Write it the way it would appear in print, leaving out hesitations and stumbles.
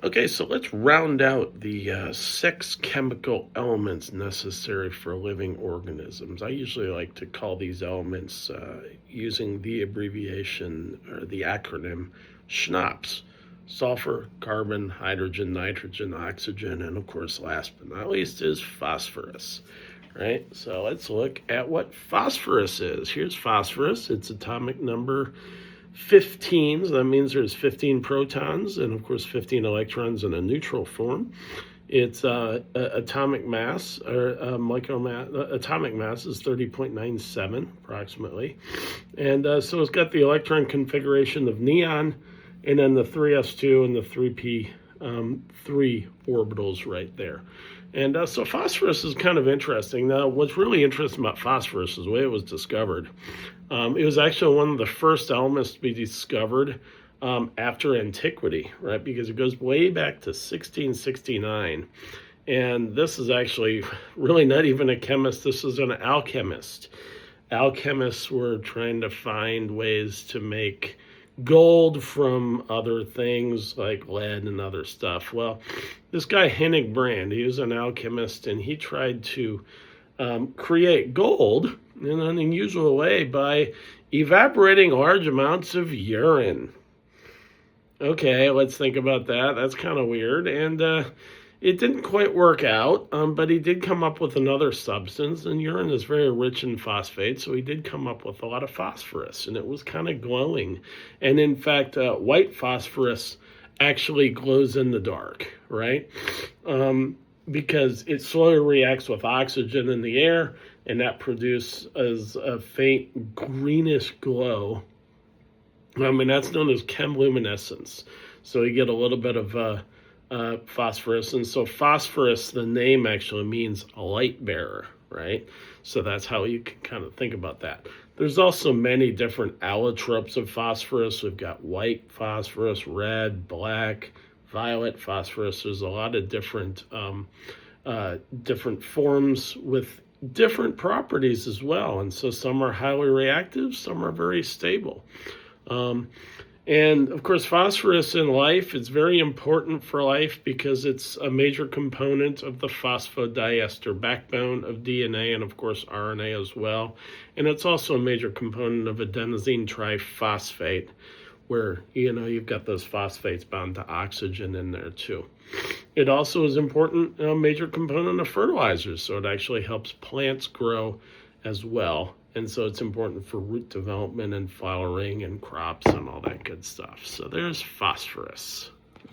Okay, so let's round out the 6 chemical elements necessary for living organisms. I usually like to call these elements using the abbreviation or the acronym SCHNOPs: sulfur, carbon, hydrogen, nitrogen, oxygen, and of course, last but not least, is phosphorus. Right? So let's look at what phosphorus is. Here's phosphorus. Its atomic number 15, so that means there's 15 protons and of course 15 electrons in a neutral form. Its atomic mass or atomic mass is 30.97 approximately, and so it's got the electron configuration of neon, and then the 3s2 and the 3p3 orbitals right there. And so phosphorus is kind of interesting. Now, what's really interesting about phosphorus is the way it was discovered. It was actually one of the first elements to be discovered after antiquity, right? Because it goes way back to 1669. And this is actually really not even a chemist. This is an alchemist. Alchemists were trying to find ways to make gold from other things like lead and other stuff. Well, this guy Hennig Brand, he was an alchemist, and he tried to create gold in an unusual way by evaporating large amounts of urine. Okay, let's think about that. That's kind of weird. And it didn't quite work out, but he did come up with another substance, and urine is very rich in phosphate, so he did come up with a lot of phosphorus, and it was kind of glowing. And in fact, white phosphorus actually glows in the dark, right? Because it slowly reacts with oxygen in the air, and that produces a faint greenish glow. That's known as chemiluminescence. So you get a little bit of phosphorus. And so phosphorus, the name actually means a light bearer, right? So that's how you can kind of think about that. There's also many different allotropes of phosphorus. We've got white phosphorus, red, black, violet phosphorus. There's a lot of different forms with different properties as well. And so some are highly reactive, some are very stable. And of course, phosphorus in life is very important for life because it's a major component of the phosphodiester backbone of DNA and of course RNA as well. And it's also a major component of adenosine triphosphate, where you've got those phosphates bound to oxygen in there too. It also is important, a major component of fertilizers, so it actually helps plants grow as well. And so it's important for root development and flowering and crops and all that good stuff. So there's phosphorus.